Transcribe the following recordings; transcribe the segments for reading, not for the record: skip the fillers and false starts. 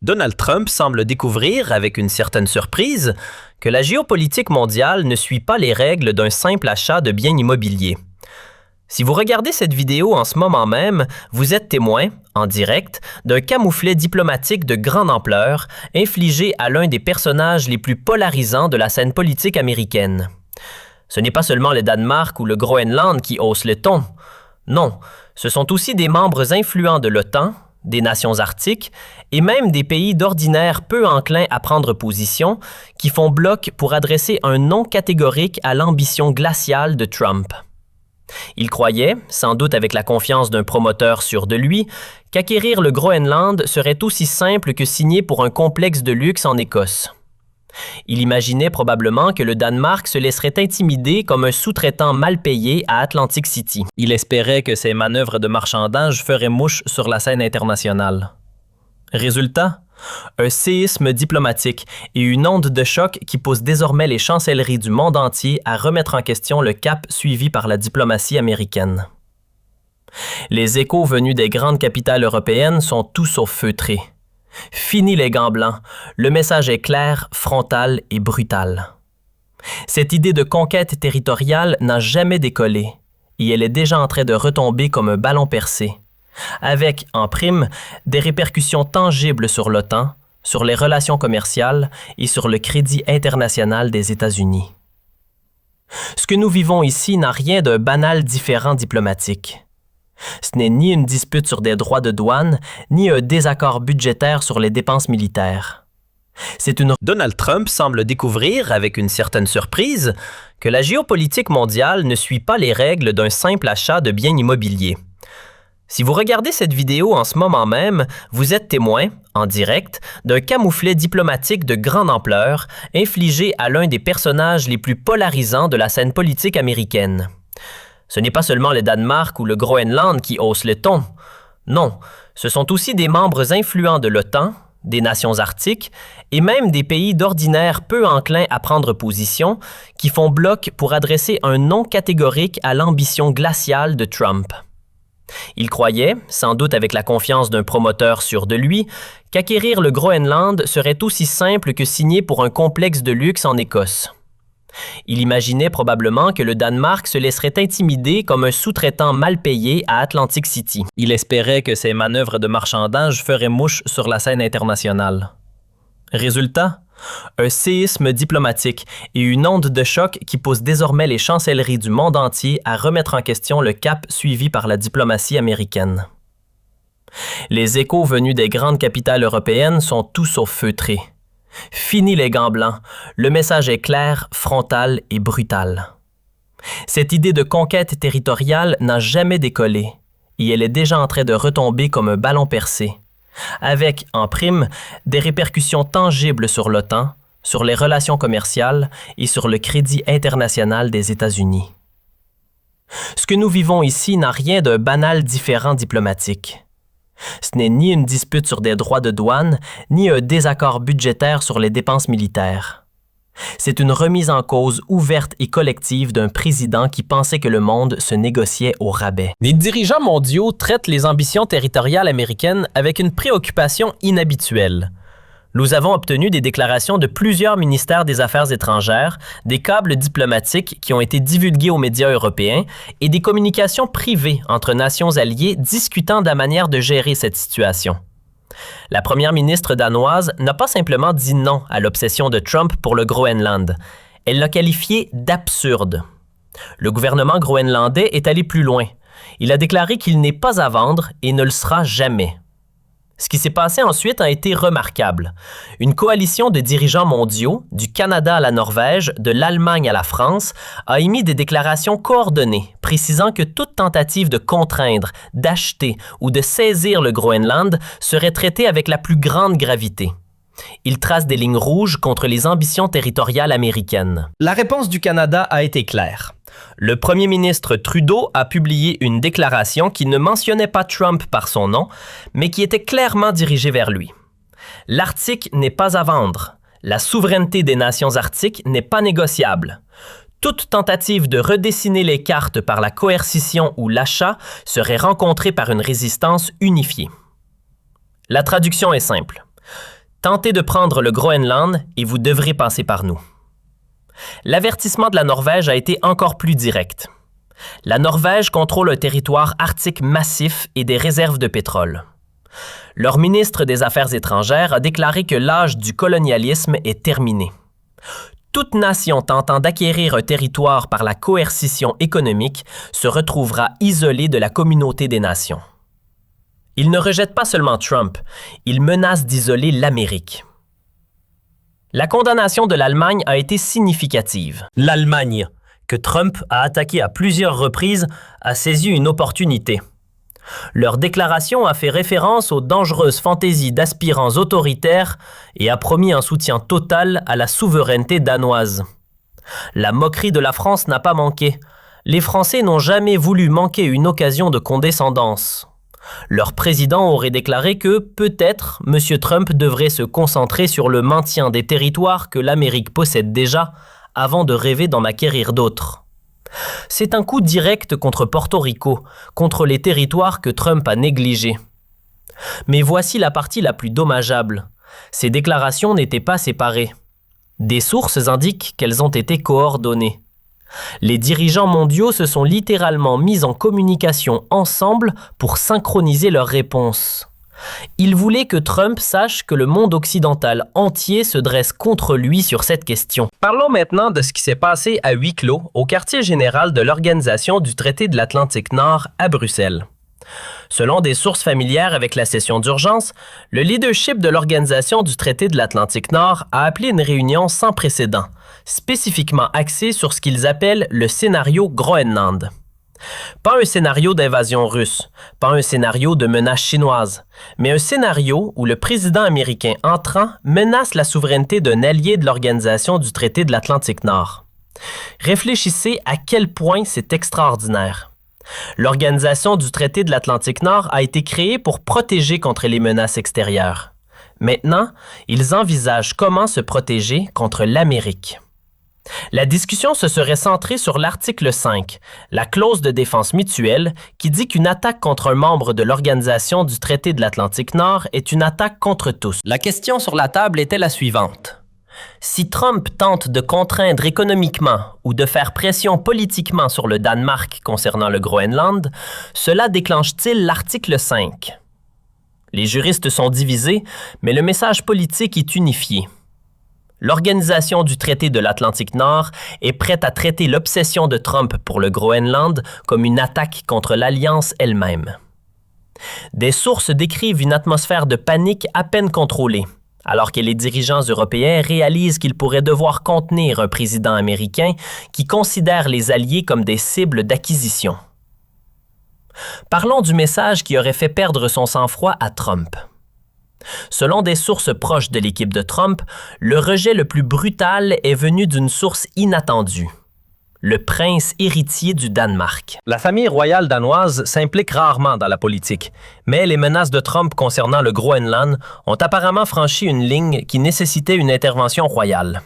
Donald Trump semble découvrir, avec une certaine surprise, que la géopolitique mondiale ne suit pas les règles d'un simple achat de biens immobiliers. Si vous regardez cette vidéo en ce moment même, vous êtes témoin, en direct, d'un camouflet diplomatique de grande ampleur infligé à l'un des personnages les plus polarisants de la scène politique américaine. Ce n'est pas seulement le Danemark ou le Groenland qui haussent le ton. Non, ce sont aussi des membres influents de l'OTAN, des nations arctiques et même des pays d'ordinaire peu enclins à prendre position qui font bloc pour adresser un non catégorique à l'ambition glaciale de Trump. Il croyait, sans doute avec la confiance d'un promoteur sûr de lui, qu'acquérir le Groenland serait aussi simple que signer pour un complexe de luxe en Écosse. Il imaginait probablement que le Danemark se laisserait intimider comme un sous-traitant mal payé à Atlantic City. Il espérait que ses manœuvres de marchandage feraient mouche sur la scène internationale. Résultat, un séisme diplomatique et une onde de choc qui pousse désormais les chancelleries du monde entier à remettre en question le cap suivi par la diplomatie américaine. Les échos venus des grandes capitales européennes sont tout sauf feutrés. Fini les gants blancs, le message est clair, frontal et brutal. Cette idée de conquête territoriale n'a jamais décollé et elle est déjà en train de retomber comme un ballon percé, avec, en prime, des répercussions tangibles sur l'OTAN, sur les relations commerciales et sur le crédit international des États-Unis. Ce que nous vivons ici n'a rien d'un banal différend diplomatique. Ce n'est ni une dispute sur des droits de douane, ni un désaccord budgétaire sur les dépenses militaires. Donald Trump semble découvrir, avec une certaine surprise, que la géopolitique mondiale ne suit pas les règles d'un simple achat de biens immobiliers. Si vous regardez cette vidéo en ce moment même, vous êtes témoin, en direct, d'un camouflet diplomatique de grande ampleur infligé à l'un des personnages les plus polarisants de la scène politique américaine. Ce n'est pas seulement le Danemark ou le Groenland qui haussent le ton. Non, ce sont aussi des membres influents de l'OTAN, des nations arctiques et même des pays d'ordinaire peu enclins à prendre position qui font bloc pour adresser un non catégorique à l'ambition glaciale de Trump. Il croyait, sans doute avec la confiance d'un promoteur sûr de lui, qu'acquérir le Groenland serait aussi simple que signer pour un complexe de luxe en Écosse. Il imaginait probablement que le Danemark se laisserait intimider comme un sous-traitant mal payé à Atlantic City. Il espérait que ses manœuvres de marchandage feraient mouche sur la scène internationale. Résultat, un séisme diplomatique et une onde de choc qui pousse désormais les chancelleries du monde entier à remettre en question le cap suivi par la diplomatie américaine. Les échos venus des grandes capitales européennes sont tout sauf feutrés. Fini les gants blancs, le message est clair, frontal et brutal. Cette idée de conquête territoriale n'a jamais décollé et elle est déjà en train de retomber comme un ballon percé, avec, en prime, des répercussions tangibles sur l'OTAN, sur les relations commerciales et sur le crédit international des États-Unis. Ce que nous vivons ici n'a rien d'un banal différend diplomatique. Ce n'est ni une dispute sur des droits de douane, ni un désaccord budgétaire sur les dépenses militaires. C'est une remise en cause ouverte et collective d'un président qui pensait que le monde se négociait au rabais. Les dirigeants mondiaux traitent les ambitions territoriales américaines avec une préoccupation inhabituelle. Nous avons obtenu des déclarations de plusieurs ministères des Affaires étrangères, des câbles diplomatiques qui ont été divulgués aux médias européens et des communications privées entre nations alliées discutant de la manière de gérer cette situation. La première ministre danoise n'a pas simplement dit non à l'obsession de Trump pour le Groenland. Elle l'a qualifié d'absurde. Le gouvernement groenlandais est allé plus loin. Il a déclaré qu'il n'est pas à vendre et ne le sera jamais. Ce qui s'est passé ensuite a été remarquable. Une coalition de dirigeants mondiaux, du Canada à la Norvège, de l'Allemagne à la France, a émis des déclarations coordonnées, précisant que toute tentative de contraindre, d'acheter ou de saisir le Groenland serait traitée avec la plus grande gravité. Ils tracent des lignes rouges contre les ambitions territoriales américaines. La réponse du Canada a été claire. Le premier ministre Trudeau a publié une déclaration qui ne mentionnait pas Trump par son nom, mais qui était clairement dirigée vers lui. L'Arctique n'est pas à vendre. La souveraineté des nations arctiques n'est pas négociable. Toute tentative de redessiner les cartes par la coercition ou l'achat serait rencontrée par une résistance unifiée. La traduction est simple. Tentez de prendre le Groenland et vous devrez passer par nous. L'avertissement de la Norvège a été encore plus direct. La Norvège contrôle un territoire arctique massif et des réserves de pétrole. Leur ministre des Affaires étrangères a déclaré que l'âge du colonialisme est terminé. Toute nation tentant d'acquérir un territoire par la coercition économique se retrouvera isolée de la communauté des nations. Il ne rejette pas seulement Trump, il menace d'isoler l'Amérique. La condamnation de l'Allemagne a été significative. L'Allemagne, que Trump a attaquée à plusieurs reprises, a saisi une opportunité. Leur déclaration a fait référence aux dangereuses fantaisies d'aspirants autoritaires et a promis un soutien total à la souveraineté danoise. La moquerie de la France n'a pas manqué. Les Français n'ont jamais voulu manquer une occasion de condescendance. Leur président aurait déclaré que, peut-être, M. Trump devrait se concentrer sur le maintien des territoires que l'Amérique possède déjà avant de rêver d'en acquérir d'autres. C'est un coup direct contre Porto Rico, contre les territoires que Trump a négligés. Mais voici la partie la plus dommageable. Ces déclarations n'étaient pas séparées. Des sources indiquent qu'elles ont été coordonnées. Les dirigeants mondiaux se sont littéralement mis en communication ensemble pour synchroniser leurs réponses. Ils voulaient que Trump sache que le monde occidental entier se dresse contre lui sur cette question. Parlons maintenant de ce qui s'est passé à huis clos au quartier général de l'Organisation du Traité de l'Atlantique Nord à Bruxelles. Selon des sources familières avec la session d'urgence, le leadership de l'Organisation du Traité de l'Atlantique Nord a appelé une réunion sans précédent, spécifiquement axée sur ce qu'ils appellent le scénario Groenland. Pas un scénario d'invasion russe, pas un scénario de menace chinoise, mais un scénario où le président américain entrant menace la souveraineté d'un allié de l'Organisation du Traité de l'Atlantique Nord. Réfléchissez à quel point c'est extraordinaire. L'Organisation du Traité de l'Atlantique Nord a été créée pour protéger contre les menaces extérieures. Maintenant, ils envisagent comment se protéger contre l'Amérique. La discussion se serait centrée sur l'article 5, la clause de défense mutuelle, qui dit qu'une attaque contre un membre de l'Organisation du Traité de l'Atlantique Nord est une attaque contre tous. La question sur la table était la suivante. Si Trump tente de contraindre économiquement ou de faire pression politiquement sur le Danemark concernant le Groenland, cela déclenche-t-il l'article 5? Les juristes sont divisés, mais le message politique est unifié. L'Organisation du Traité de l'Atlantique Nord est prête à traiter l'obsession de Trump pour le Groenland comme une attaque contre l'Alliance elle-même. Des sources décrivent une atmosphère de panique à peine contrôlée, alors que les dirigeants européens réalisent qu'ils pourraient devoir contenir un président américain qui considère les alliés comme des cibles d'acquisition. Parlons du message qui aurait fait perdre son sang-froid à Trump. Selon des sources proches de l'équipe de Trump, le rejet le plus brutal est venu d'une source inattendue. Le prince héritier du Danemark. La famille royale danoise s'implique rarement dans la politique, mais les menaces de Trump concernant le Groenland ont apparemment franchi une ligne qui nécessitait une intervention royale.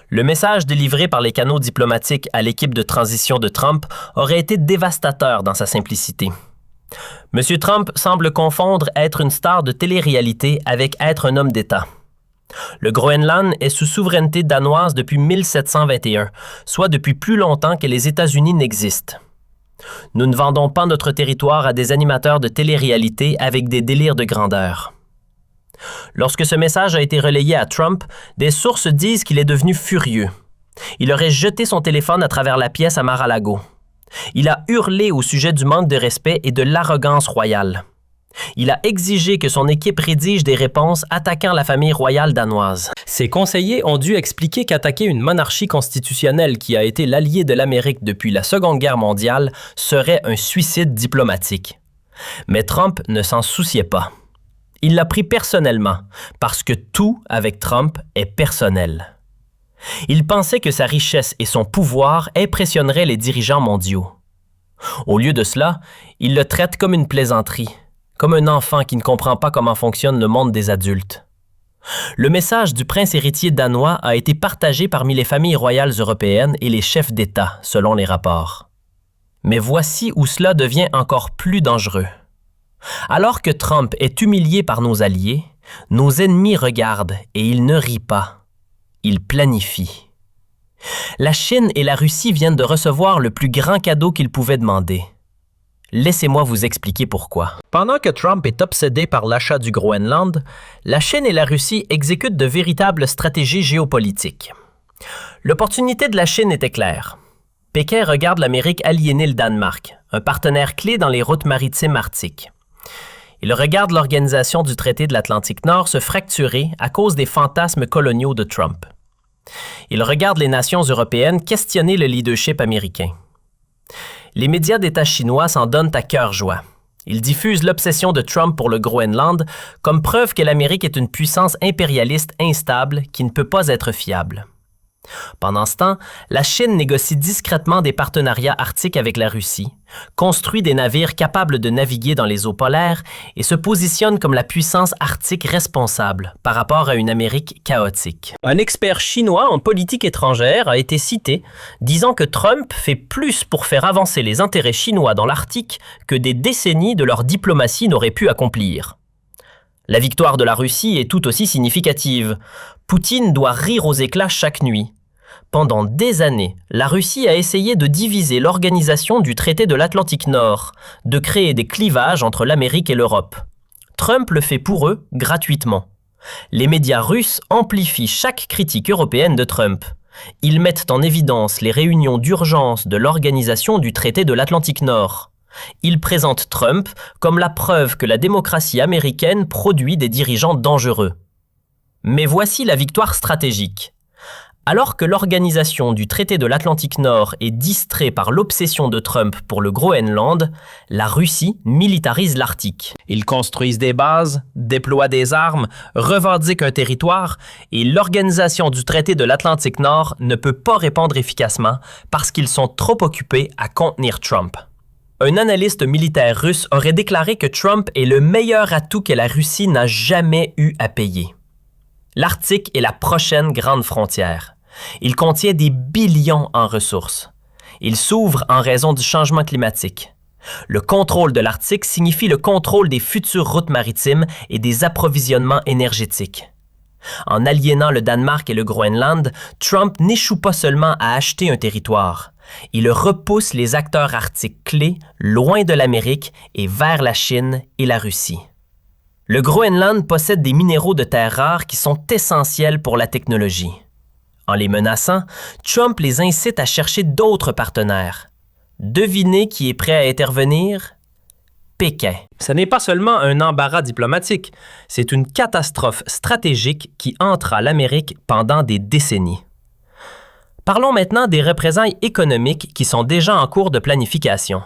Le message délivré par les canaux diplomatiques à l'équipe de transition de Trump aurait été dévastateur dans sa simplicité. M. Trump semble confondre être une star de télé-réalité avec être un homme d'État. Le Groenland est sous souveraineté danoise depuis 1721, soit depuis plus longtemps que les États-Unis n'existent. Nous ne vendons pas notre territoire à des animateurs de télé-réalité avec des délires de grandeur. Lorsque ce message a été relayé à Trump, des sources disent qu'il est devenu furieux. Il aurait jeté son téléphone à travers la pièce à Mar-a-Lago. Il a hurlé au sujet du manque de respect et de l'arrogance royale. Il a exigé que son équipe rédige des réponses attaquant la famille royale danoise. Ses conseillers ont dû expliquer qu'attaquer une monarchie constitutionnelle qui a été l'allié de l'Amérique depuis la Seconde Guerre mondiale serait un suicide diplomatique. Mais Trump ne s'en souciait pas. Il l'a pris personnellement, parce que tout avec Trump est personnel. Il pensait que sa richesse et son pouvoir impressionneraient les dirigeants mondiaux. Au lieu de cela, il le traite comme une plaisanterie, comme un enfant qui ne comprend pas comment fonctionne le monde des adultes. Le message du prince héritier danois a été partagé parmi les familles royales européennes et les chefs d'État, selon les rapports. Mais voici où cela devient encore plus dangereux. Alors que Trump est humilié par nos alliés, Nos ennemis regardent et ils ne rient pas. Ils planifient. La Chine et la Russie viennent de recevoir le plus grand cadeau qu'ils pouvaient demander. Laissez-moi vous expliquer pourquoi. Pendant que Trump est obsédé par l'achat du Groenland, la Chine et la Russie exécutent de véritables stratégies géopolitiques. L'opportunité de la Chine était claire. Pékin regarde l'Amérique aliéner le Danemark, un partenaire clé dans les routes maritimes arctiques. Il regarde l'organisation du traité de l'Atlantique Nord se fracturer à cause des fantasmes coloniaux de Trump. Il regarde les nations européennes questionner le leadership américain. Les médias d'État chinois s'en donnent à cœur joie. Ils diffusent l'obsession de Trump pour le Groenland comme preuve que l'Amérique est une puissance impérialiste instable qui ne peut pas être fiable. Pendant ce temps, la Chine négocie discrètement des partenariats arctiques avec la Russie, construit des navires capables de naviguer dans les eaux polaires et se positionne comme la puissance arctique responsable par rapport à une Amérique chaotique. Un expert chinois en politique étrangère a été cité, disant que Trump fait plus pour faire avancer les intérêts chinois dans l'Arctique que des décennies de leur diplomatie n'auraient pu accomplir. La victoire de la Russie est tout aussi significative. Poutine doit rire aux éclats chaque nuit. Pendant des années, la Russie a essayé de diviser l'organisation du traité de l'Atlantique Nord, de créer des clivages entre l'Amérique et l'Europe. Trump le fait pour eux gratuitement. Les médias russes amplifient chaque critique européenne de Trump. Ils mettent en évidence les réunions d'urgence de l'organisation du traité de l'Atlantique Nord. Ils présentent Trump comme la preuve que la démocratie américaine produit des dirigeants dangereux. Mais voici la victoire stratégique. Alors que l'organisation du traité de l'Atlantique Nord est distraite par l'obsession de Trump pour le Groenland, la Russie militarise l'Arctique. Ils construisent des bases, déploient des armes, revendiquent un territoire et l'organisation du traité de l'Atlantique Nord ne peut pas répondre efficacement parce qu'ils sont trop occupés à contenir Trump. Un analyste militaire russe aurait déclaré que Trump est le meilleur atout que la Russie n'a jamais eu à payer. L'Arctique est la prochaine grande frontière. Il contient des billions en ressources. Il s'ouvre en raison du changement climatique. Le contrôle de l'Arctique signifie le contrôle des futures routes maritimes et des approvisionnements énergétiques. En aliénant le Danemark et le Groenland, Trump n'échoue pas seulement à acheter un territoire. Il repousse les acteurs arctiques clés loin de l'Amérique et vers la Chine et la Russie. Le Groenland possède des minéraux de terres rares qui sont essentiels pour la technologie. En les menaçant, Trump les incite à chercher d'autres partenaires. Devinez qui est prêt à intervenir? Pékin. Ce n'est pas seulement un embarras diplomatique, c'est une catastrophe stratégique qui hantera l'Amérique pendant des décennies. Parlons maintenant des représailles économiques qui sont déjà en cours de planification.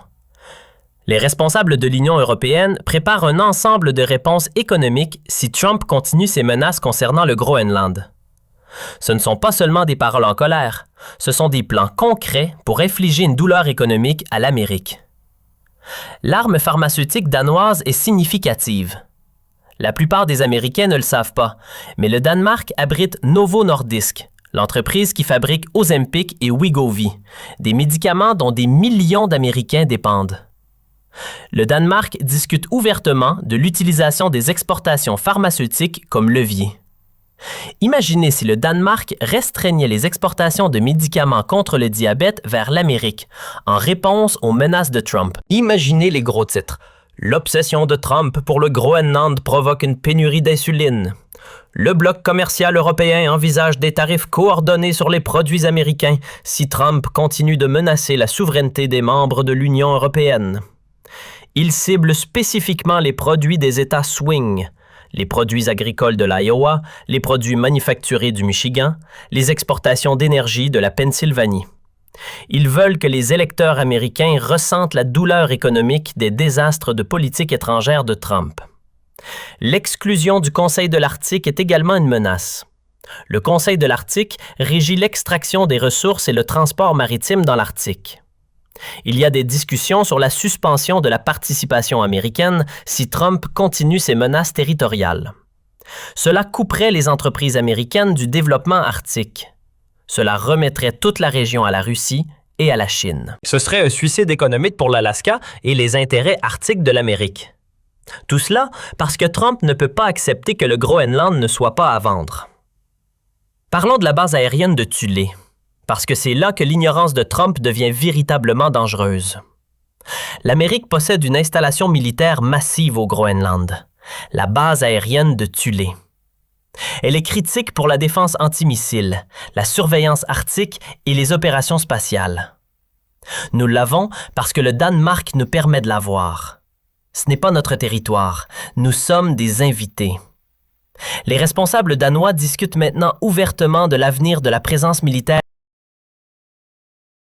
Les responsables de l'Union européenne préparent un ensemble de réponses économiques si Trump continue ses menaces concernant le Groenland. Ce ne sont pas seulement des paroles en colère, ce sont des plans concrets pour infliger une douleur économique à l'Amérique. L'arme pharmaceutique danoise est significative. La plupart des Américains ne le savent pas, mais le Danemark abrite Novo Nordisk, l'entreprise qui fabrique Ozempic et Wegovy, des médicaments dont des millions d'Américains dépendent. Le Danemark discute ouvertement de l'utilisation des exportations pharmaceutiques comme levier. Imaginez si le Danemark restreignait les exportations de médicaments contre le diabète vers l'Amérique, en réponse aux menaces de Trump. Imaginez les gros titres. L'obsession de Trump pour le Groenland provoque une pénurie d'insuline. Le bloc commercial européen envisage des tarifs coordonnés sur les produits américains si Trump continue de menacer la souveraineté des membres de l'Union européenne. Il cible spécifiquement les produits des États swing, les produits agricoles de l'Iowa, les produits manufacturés du Michigan, les exportations d'énergie de la Pennsylvanie. Ils veulent que les électeurs américains ressentent la douleur économique des désastres de politique étrangère de Trump. L'exclusion du Conseil de l'Arctique est également une menace. Le Conseil de l'Arctique régit l'extraction des ressources et le transport maritime dans l'Arctique. Il y a des discussions sur la suspension de la participation américaine si Trump continue ses menaces territoriales. Cela couperait les entreprises américaines du développement arctique. Cela remettrait toute la région à la Russie et à la Chine. Ce serait un suicide économique pour l'Alaska et les intérêts arctiques de l'Amérique. Tout cela parce que Trump ne peut pas accepter que le Groenland ne soit pas à vendre. Parlons de la base aérienne de Thulé, parce que c'est là que l'ignorance de Trump devient véritablement dangereuse. L'Amérique possède une installation militaire massive au Groenland, la base aérienne de Thulé. Elle est critique pour la défense antimissile, la surveillance arctique et les opérations spatiales. Nous l'avons parce que le Danemark nous permet de l'avoir. Ce n'est pas notre territoire, nous sommes des invités. Les responsables danois discutent maintenant ouvertement de l'avenir de la présence militaire